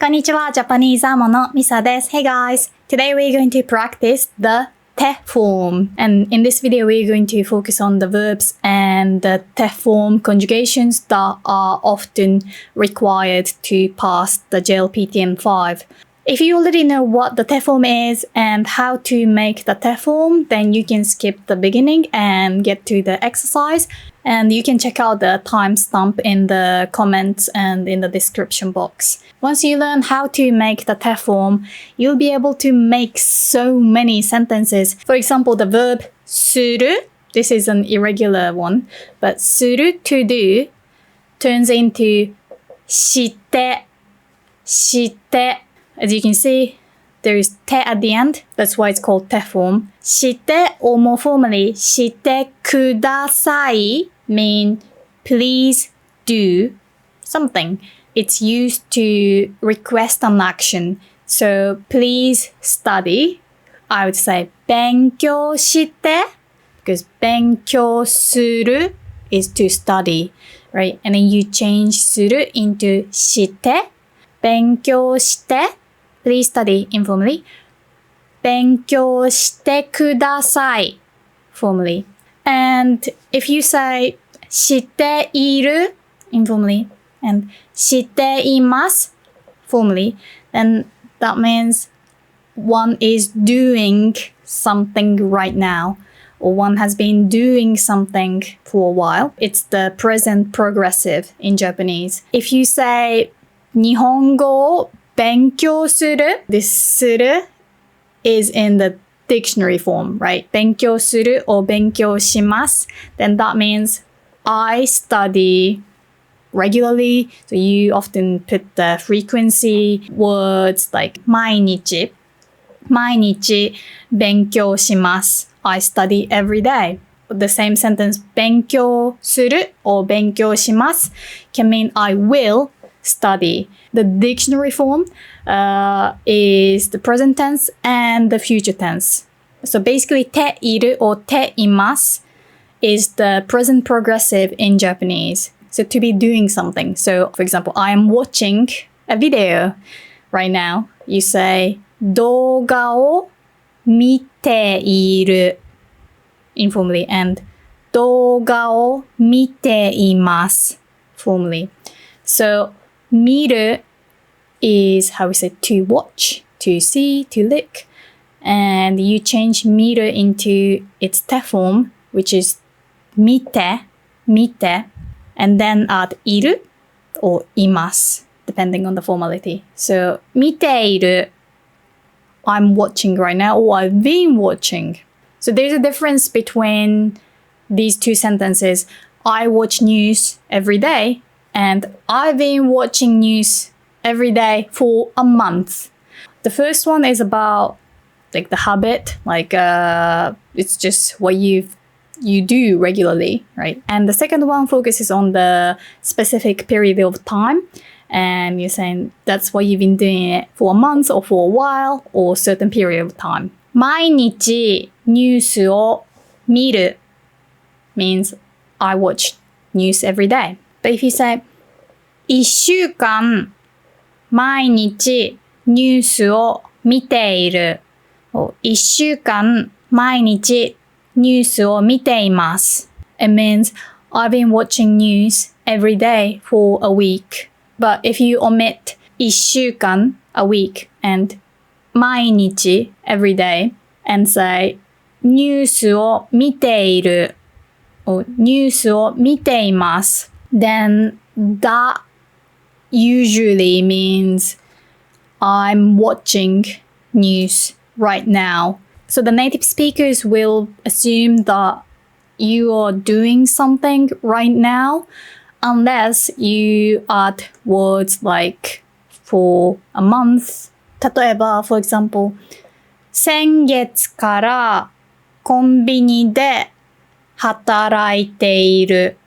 こんにちは、ジャパニーズアモのミサです。Hey guys! Today we're going to practice the te form. And in this video, we're going to focus on the verbs and the te form conjugations that are often required to pass the JLPTN5. If you already know what the te form is and how to make the te form, then you can skip the beginning and get to the exercise. And you can check out the timestamp in the comments and in the description box. Once you learn how to make the te form, you'll be able to make so many sentences. For example, the verb suru, this is an irregular one, but suru, to do, turns into shite, shite. As you can see, there is te at the end. That's why it's called te form. Shite, or more formally, shite kudasai, mean please do something. It's used to request an action. So please study. I would say 勉強して because 勉強する is to study, right? And then you change する into して勉強して Please study informally. 勉強してください formally. And if you say している informally and しています formally, then that means one is doing something right now, or one has been doing something for a while. It's the present progressive in Japanese. If you say 日本語を勉強する, this する is in the dictionary form, right? 勉強する or 勉強します then that means I study regularly. So you often put the frequency words like 毎日勉強します I study every day. The same sentence 勉強する or 勉強します can mean I will study. The dictionary form is the present tense and the future tense. So basically, ている or ています is the present progressive in Japanese. So to be doing something. So for example, I am watching a video right now. You say 動画を見ている informally and 動画を見ています formally. So 見る is how we say to watch, to see, to look. And you change 見る into its te form, which is 見て and then add いる or います depending on the formality. So 見ている I'm watching right now, or I've been watching. So there's a difference between these two sentences. I watch news every day and I've been watching news every day for a month. The first one is about like the habit, like it's just what you do regularly, right? And the second one focuses on the specific period of time. And you're saying that's why you've been doing it for a month or for a while or a certain period of time. 毎日ニュースを見る means I watch news every day. But if you say 1週間毎日ニュースを見ている or 1週間毎日ニュースを見ています it means I've been watching news every day for a week. But if you omit 1週間 a week and 毎日 every day and say ニュースを見ている or ニュースを見ています then that usually means I'm watching news right now. So the native speakers will assume that you are doing something right now unless you add words like for a month. 例えば, for example, 先月からコンビニで働いている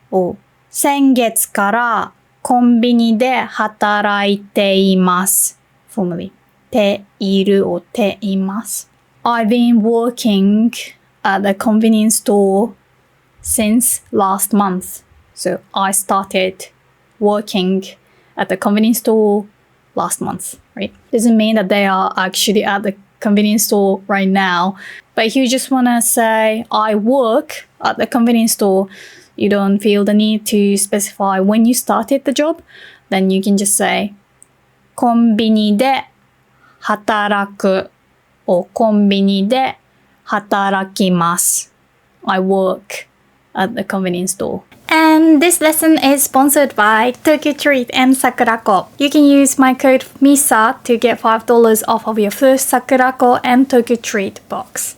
or 先月からコンビニで働いています formally ている or ています I've been working at the convenience store since last month. So I started working at the convenience store last month, right? Doesn't mean that they are actually at the convenience store right now. But if you just want to say, I work at the convenience store, you don't feel the need to specify when you started the job, then you can just say, コンビニで働く or コンビニで働きます. I work at the convenience store. And this lesson is sponsored by Tokyo Treat and Sakurako. You can use my code MISA to get $5 off of your first Sakurako and Tokyo Treat box.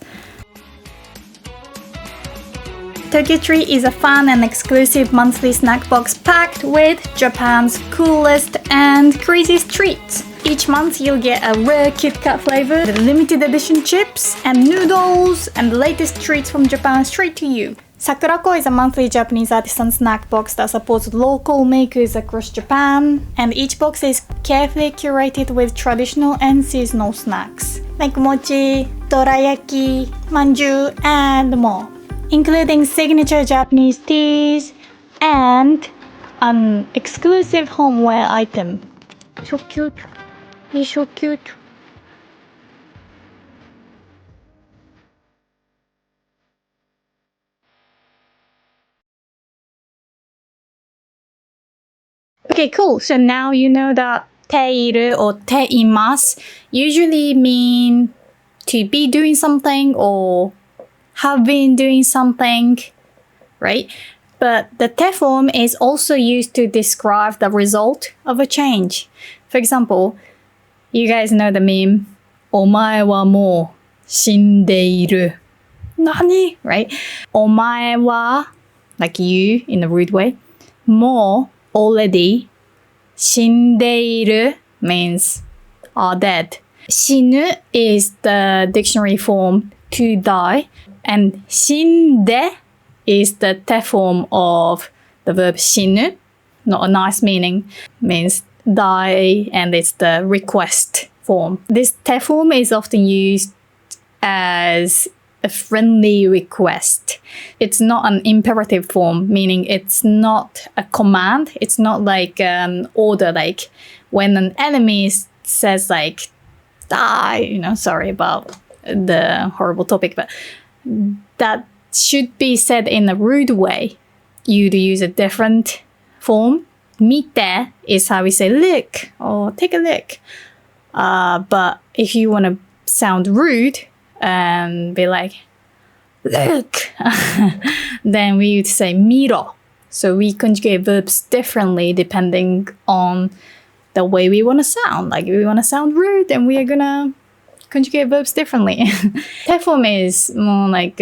Tokyo Treat is a fun and exclusive monthly snack box packed with Japan's coolest and craziest treats. Each month you'll get a rare Kit Kat flavor, the limited edition chips and noodles, and the latest treats from Japan straight to you. Sakurako is a monthly Japanese artisan snack box that supports local makers across Japan, and each box is carefully curated with traditional and seasonal snacks like mochi, dorayaki, manju, and more, including signature Japanese teas and an exclusive homeware item. So cute. He's so cute. Okay, cool. So now you know that ている or ています usually mean to be doing something or have been doing something, right? But the て form is also used to describe the result of a change. For example, you guys know the meme, お前はもう死んでいる. Nani? Right? お前は, like you in a rude way, もう already, 死んでいる means are dead. 死ぬ is the dictionary form to die, and 死んで is the て form of the verb 死ぬ. Not a nice meaning, means die, and it's the request form. This て form is often used as a friendly request. It's not an imperative form, meaning it's not a command. It's not like an order, like when an enemy says like, die, sorry about the horrible topic, but that should be said in a rude way. You'd use a different form. 見て is how we say look or take a look. But if you want to sound rude, and be like, look, then we would say miro. So we conjugate verbs differently depending on the way we want to sound. Like if we want to sound rude, then we are gonna conjugate verbs differently. て form is more like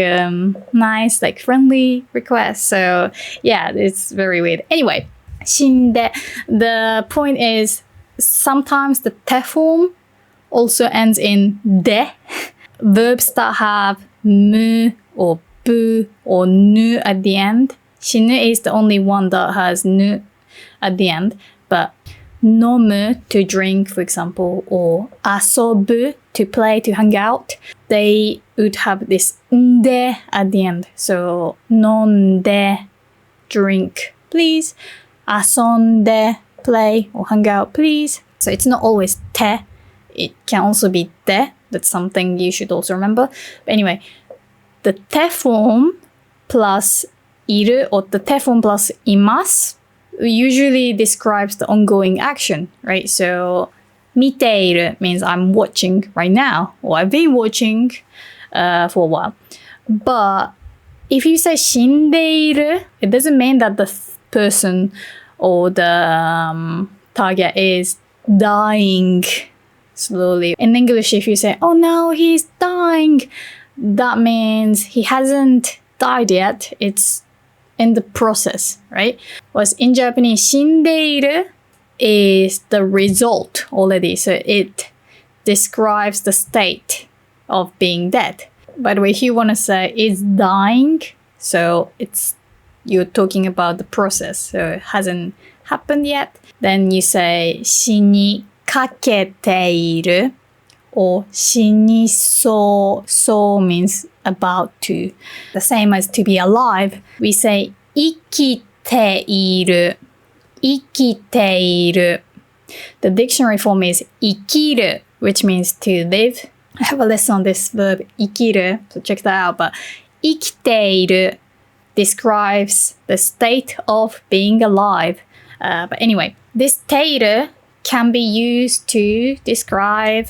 nice, like friendly request. So yeah, it's very weird. Anyway, 死んで. The point is sometimes the て form also ends in で. Verbs that have mu or bu or nu at the end. 死ぬ is the only one that has nu at the end. But 飲む to drink, for example, or 遊ぶ to play, to hang out, they would have this んで at the end. So 飲んで drink, please. 遊んで play or hang out, please. So it's not always て. It can also be で. That's something you should also remember. But anyway, the て form plus いる or the て form plus います usually describes the ongoing action, right? So 見ている means I'm watching right now, or I've been watching for a while. But if you say 死んでいる, it doesn't mean that the person or the target is dying slowly. In English, if you say, oh no, he's dying, that means he hasn't died yet. It's in the process, right? Whereas in Japanese, 死んでいる is the result already. So it describes the state of being dead. By the way, if you want to say is dying, so you're talking about the process. So it hasn't happened yet. Then you say 死にかけている or 死にそう so means about to. The same as to be alive. We say 生きている生きている The dictionary form is 生きる, which means to live. I have a lesson on this verb 生きる, so check that out. But 生きている describes the state of being alive. But anyway, this ている can be used to describe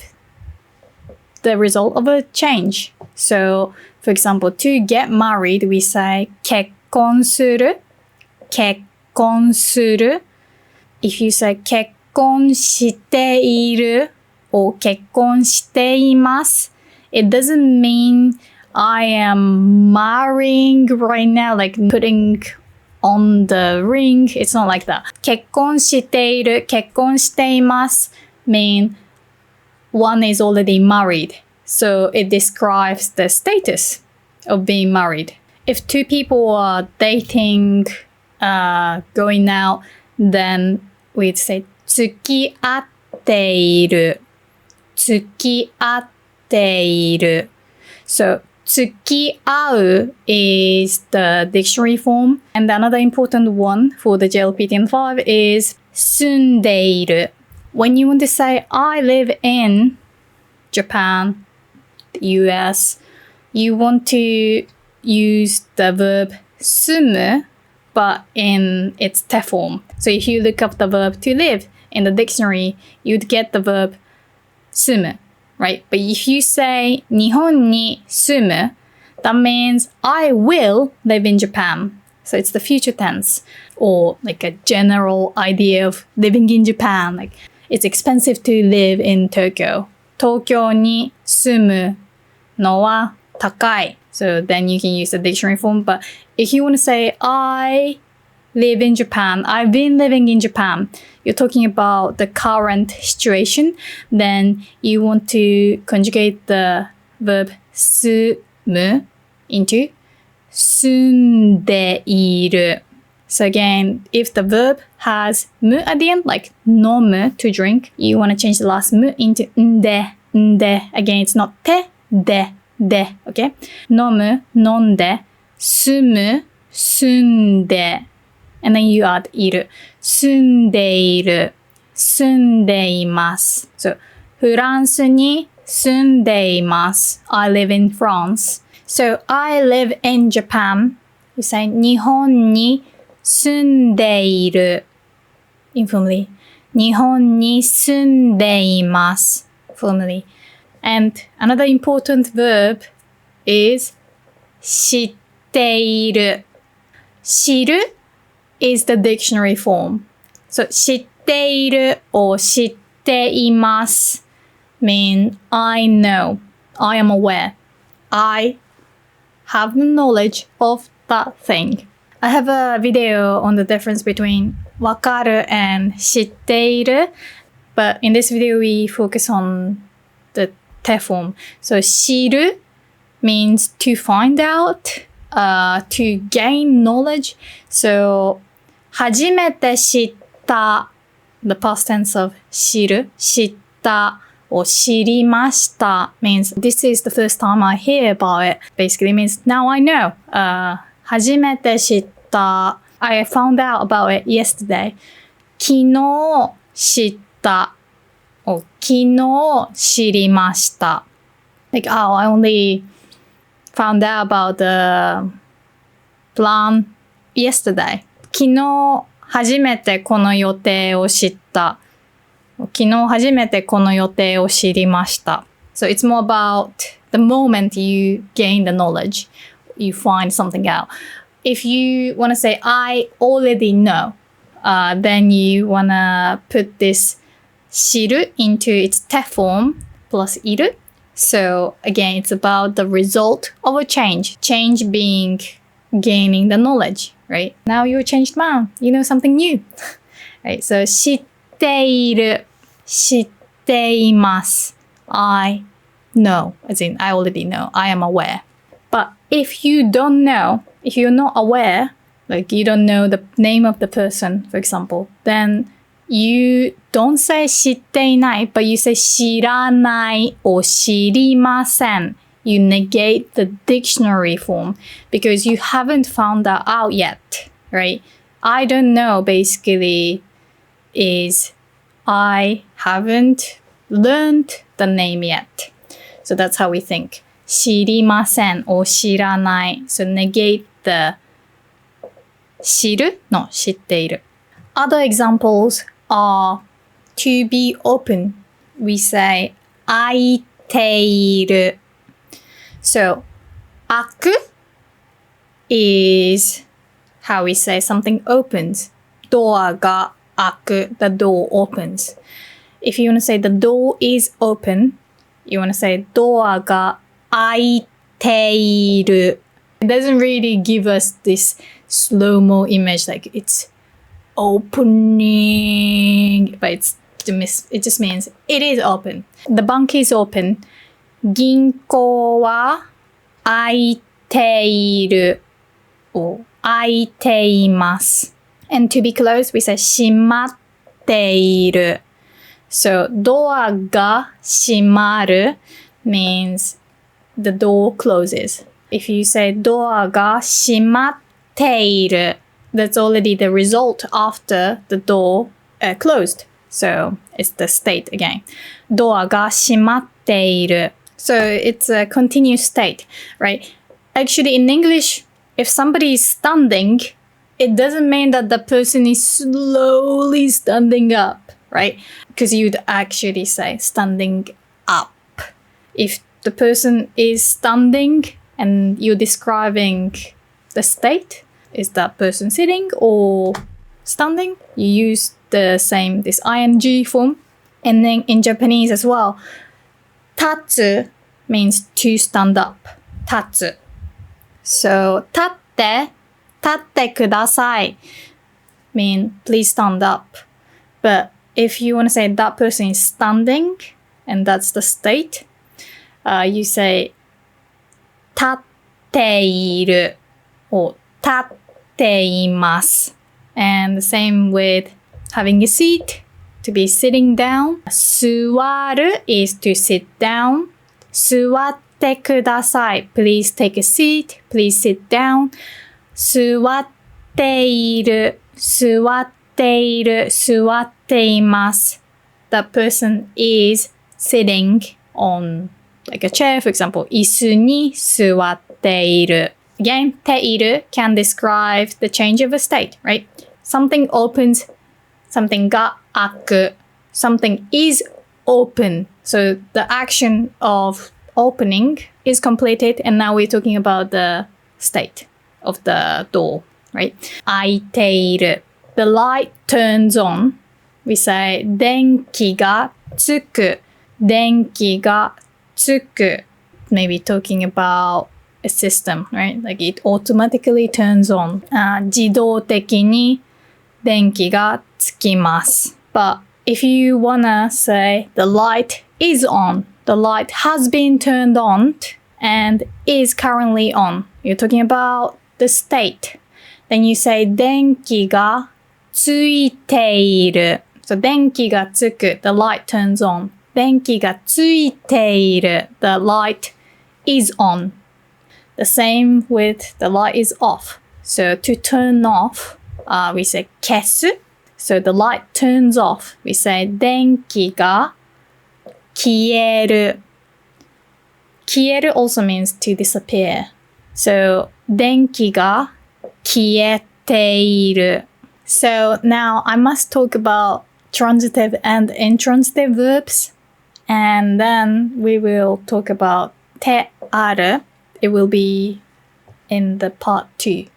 the result of a change. So, for example, to get married, we say 結婚する, 結婚する. If you say 結婚している or 結婚しています, it doesn't mean I am marrying right now, like putting on the ring. It's not like that. 結婚している, 結婚しています mean one is already married. So it describes the status of being married. If two people are dating, going out, then we'd say 付き合っている. 付き合っている. So 付き合う is the dictionary form. And another important one for the JLPT5 is 住んでいる. When you want to say I live in Japan, the US, you want to use the verb 住む, but in its te form. So if you look up the verb to live in the dictionary, you'd get the verb 住む, right? But if you say 日本に住む, that means I will live in Japan. So it's the future tense, or like a general idea of living in Japan. Like it's expensive to live in Tokyo. 東京に住むのは高い. So then you can use the dictionary form. But if you want to say I live in Japan, I've been living in Japan, you're talking about the current situation, then you want to conjugate the verb 住む into 住んでいる. So again, if the verb has む at the end, like 飲む to drink, you want to change the last む into んで. Again, it's not てで okay? 飲む飲んで住む住んで and then you add いる住んでいる住んでいます So フランスに住んでいます I live in France. So I live in Japan. You say 日本に住んでいる informally. 日本に住んでいます formally. And another important verb is 知っている. 知る is the dictionary form. So 知っている or 知っています mean I know, I am aware, I have knowledge of that thing. I have a video on the difference between わかる and 知っている, but in this video we focus on the te form. So 知る means to find out, to gain knowledge. So 初めて知った the past tense of 知る知った or 知りました means this is the first time I hear about it. Basically means now I know. 初めて知った I found out about it yesterday. 昨日知った or 昨日知りました Like, oh, I only found out about the plan yesterday. 昨日初めてこの予定を知った。昨日初めてこの予定を知りました。So it's more about the moment you gain the knowledge, you find something out. If you want to say, I already know, then you want to put this 知る into its te form plus いる. So again, it's about the result of a change. Change being gaining the knowledge, right? Now you're a changed man. You know something new. Right? So 知っている知っています I know, as in I already know, I am aware. But if you don't know, if you're not aware, like you don't know the name of the person, for example, then you don't say 知っていない, but you say 知らない or 知りません. You negate the dictionary form because you haven't found that out yet, right? I don't know basically is I haven't learned the name yet. So that's how we think. 知りません or 知らない。So negate the 知るの知っている。Other examples are to be open. We say 開いている。So 開く is how we say something opens. ドアが開く。The door opens. If you want to say the door is open, you want to say ドアが開いている。It doesn't really give us this slow-mo image like it's opening, but it just means it is open. The bank is open. 銀行は開いている。or 開いています。And to be closed, we say 閉まっている。So ドアが閉まる means the door closes. If you say ドアが閉まっている, that's already the result after the door closed. So it's the state again. ドアが閉まっている. So it's a continuous state, right? Actually, in English, if somebody is standing, it doesn't mean that the person is slowly standing up, right? Because you'd actually say standing up. If the person is standing and you're describing the state, is that person sitting or standing? You use this ing form. And then in Japanese as well, 立つ means to stand up. 立つ. So 立ってください mean please stand up. But if you want to say that person is standing and that's the state, you say 立っている or 立っています. And the same with having a seat, to be sitting down. 座る is to sit down. 座ってください please take a seat, please sit down. 座っている座っている座っています That person is sitting on like a chair, for example. 椅子に座っている Again, ている can describe the change of a state, right? Something opens, something が開く something is open. So the action of opening is completed and now we're talking about the state of the door, right? 開いている The light turns on. We say 電気がつく電気がつく Maybe talking about a system, right? Like it automatically turns on. 自動的に電気がつきます But if you wanna say the light is on, the light has been turned on and is currently on. You're talking about the state. Then you say 電気がついている So 電気がつく The light turns on. 電気がついている The light is on. The same with the light is off. So to turn off, we say 消す So the light turns off. We say 電気が消える消える also means to disappear. So 電気が消えている So now I must talk about transitive and intransitive verbs. And then we will talk about てある It will be in the part 2.